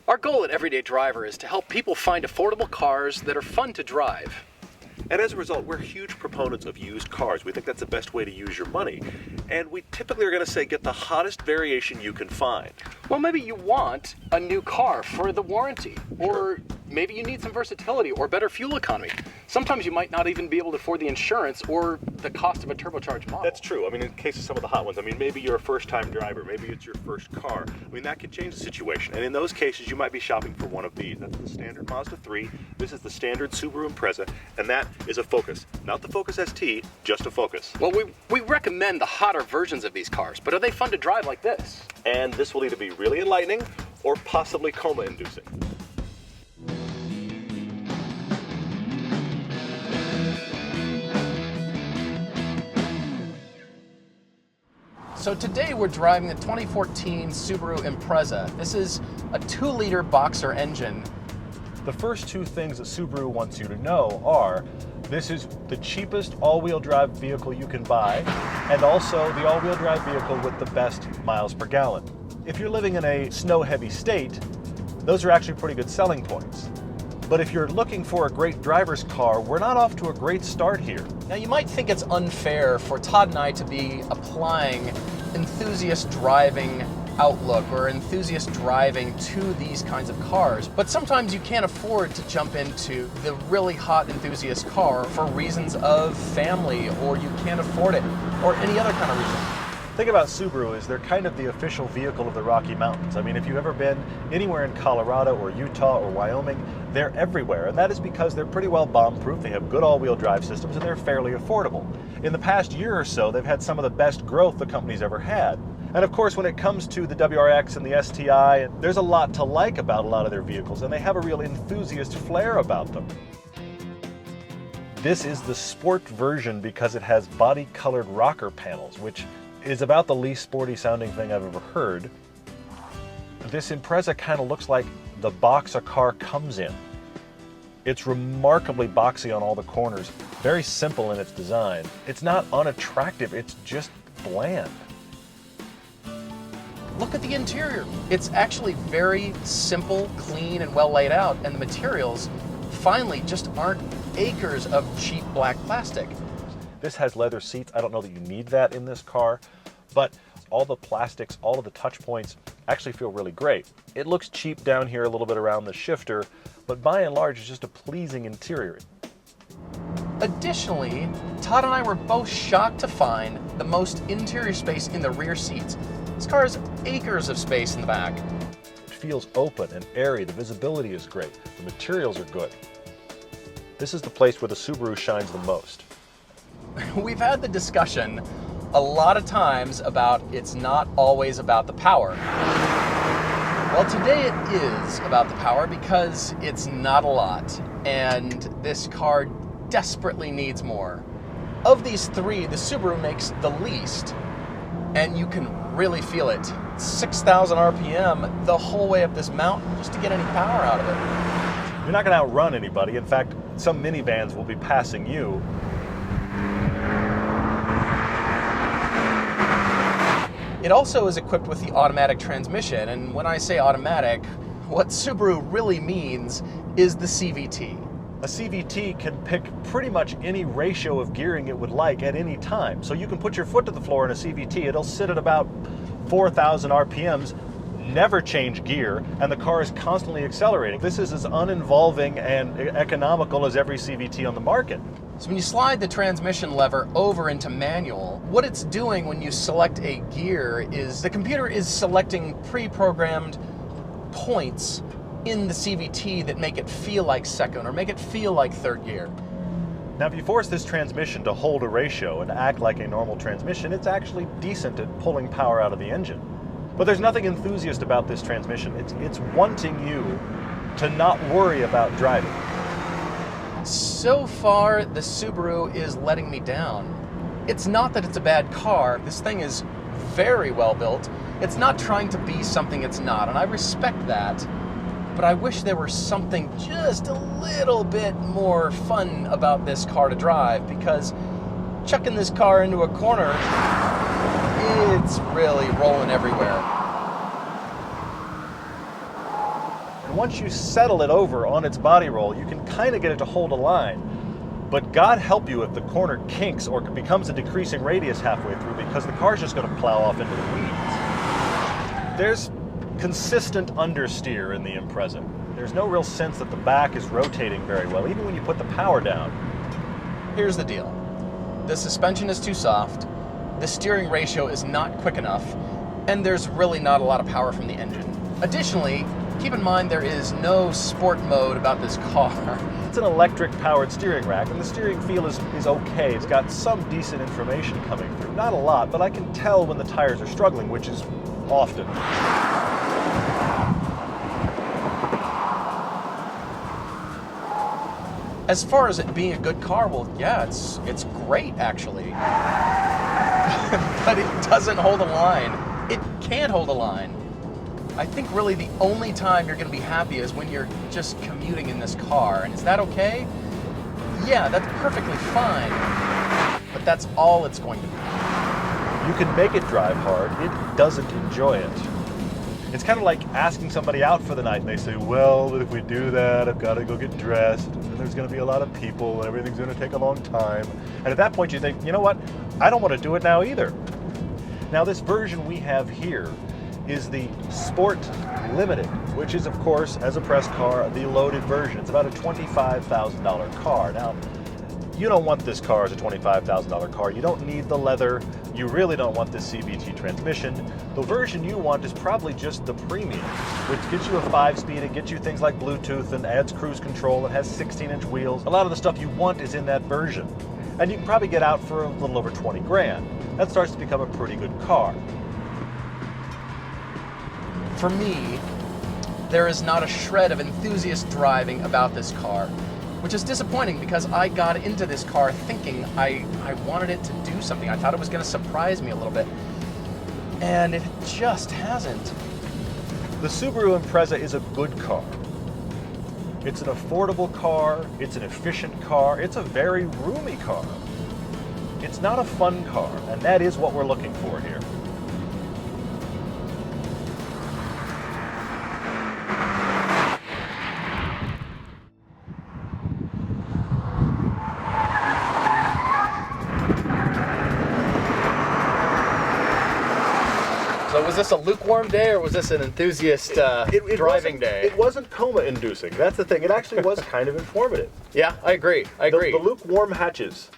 Our goal at Everyday Driver is to help people find affordable cars that are fun to drive. And as a result, we're huge proponents of used cars. We think that's the best way to use your money. And we typically are going to say get the hottest variation you can find. Well, maybe you want a new car for the warranty, or maybe you need some versatility or better fuel economy. Sometimes you might not even be able to afford the insurance or the cost of a turbocharged model. That's true. I mean, in case of some of the hot ones, I mean, maybe you're a first-time driver, maybe it's your first car. I mean, that could change the situation. And in those cases, you might be shopping for one of these. That's the standard Mazda 3. This is the standard Subaru Impreza, and that is a Focus. Not the Focus ST, just a Focus. Well, we recommend the hotter versions of these cars, but are they fun to drive like this? And this will either be really enlightening or possibly coma-inducing. So today we're driving the 2014 Subaru Impreza. This is a 2-liter boxer engine. The first two things that Subaru wants you to know are this is the cheapest all-wheel drive vehicle you can buy, and also the all-wheel drive vehicle with the best miles per gallon. If you're living in a snow-heavy state, those are actually pretty good selling points. But if you're looking for a great driver's car, we're not off to a great start here. Now you might think it's unfair for Todd and I to be applying enthusiast driving outlook or enthusiast driving to these kinds of cars, but sometimes you can't afford to jump into the really hot enthusiast car for reasons of family, or you can't afford it, or any other kind of reason. The thing about Subaru is they're kind of the official vehicle of the Rocky Mountains. I mean, if you've ever been anywhere in Colorado or Utah or Wyoming, they're everywhere, and that is because they're pretty well bomb-proof, they have good all-wheel drive systems, and they're fairly affordable. In the past year or so, they've had some of the best growth the company's ever had. And of course, when it comes to the WRX and the STI, there's a lot to like about a lot of their vehicles, and they have a real enthusiast flair about them. This is the sport version because it has body-colored rocker panels, which is about the least sporty sounding thing I've ever heard. This Impreza kind of looks like the box a car comes in. It's remarkably boxy on all the corners, very simple in its design. It's not unattractive, it's just bland. Look at the interior. It's actually very simple, clean, and well laid out, and the materials finally just aren't acres of cheap black plastic. This has leather seats. I don't know that you need that in this car, but all the plastics, all of the touch points actually feel really great. It looks cheap down here a little bit around the shifter, but by and large it's just a pleasing interior. Additionally, Todd and I were both shocked to find the most interior space in the rear seats. This car has acres of space in the back. It feels open and airy, the visibility is great, the materials are good. This is the place where the Subaru shines the most. We've had the discussion a lot of times about it's not always about the power. Well, today it is about the power because it's not a lot, and this car desperately needs more. Of these three, the Subaru makes the least, and you can really feel it. 6,000 RPM the whole way up this mountain just to get any power out of it. You're not going to outrun anybody. In fact, some minivans will be passing you. It also is equipped with the automatic transmission, and when I say automatic, what Subaru really means is the CVT. A CVT can pick pretty much any ratio of gearing it would like at any time. So you can put your foot to the floor in a CVT, it'll sit at about 4,000 RPMs, never change gear, and the car is constantly accelerating. This is as uninvolving and economical as every CVT on the market. So when you slide the transmission lever over into manual, what it's doing when you select a gear is the computer is selecting pre-programmed points in the CVT that make it feel like second or make it feel like third gear. Now, if you force this transmission to hold a ratio and act like a normal transmission, it's actually decent at pulling power out of the engine. But there's nothing enthusiast about this transmission. It's wanting you to not worry about driving. So far, the Subaru is letting me down. It's not that it's a bad car. This thing is very well built. It's not trying to be something it's not, and I respect that. But I wish there was something just a little bit more fun about this car to drive, because chucking this car into a corner, it's really rolling everywhere. And once you settle it over on its body roll, you can kind of get it to hold a line. But God help you if the corner kinks or becomes a decreasing radius halfway through, because the car's just going to plow off into the weeds. There's consistent understeer in the Impreza. There's no real sense that the back is rotating very well, even when you put the power down. Here's the deal. The suspension is too soft, the steering ratio is not quick enough, and there's really not a lot of power from the engine. Additionally, keep in mind there is no sport mode about this car. It's an electric-powered steering rack, and the steering feel is okay. It's got some decent information coming through. Not a lot, but I can tell when the tires are struggling, which is often. As far as it being a good car, well, yeah, it's great, actually. But it doesn't hold a line. It can't hold a line. I think really the only time you're going to be happy is when you're just commuting in this car. And is that okay? Yeah, that's perfectly fine. But that's all it's going to be. You can make it drive hard. It doesn't enjoy it. It's kind of like asking somebody out for the night and they say, well, if we do that, I've got to go get dressed, and there's going to be a lot of people, and everything's going to take a long time. And at that point you think, you know what? I don't want to do it now either. Now this version we have here is the Sport Limited, which is, of course, as a press car, the loaded version. It's about a $25,000 car. Now, you don't want this car as a $25,000 car. You don't need the leather. You really don't want this CVT transmission. The version you want is probably just the premium, which gets you a 5-speed. It gets you things like Bluetooth and adds cruise control. It has 16-inch wheels. A lot of the stuff you want is in that version. And you can probably get out for a little over 20 grand. That starts to become a pretty good car. For me, there is not a shred of enthusiast driving about this car, which is disappointing because I got into this car thinking I wanted it to do something. I thought it was going to surprise me a little bit, and it just hasn't. The Subaru Impreza is a good car. It's an affordable car, it's an efficient car, it's a very roomy car. It's not a fun car, and that is what we're looking for here. So was this a lukewarm day or was this an enthusiast driving day? It wasn't coma-inducing. That's the thing. It actually was kind of informative. Yeah, I agree. I agree. The lukewarm hatches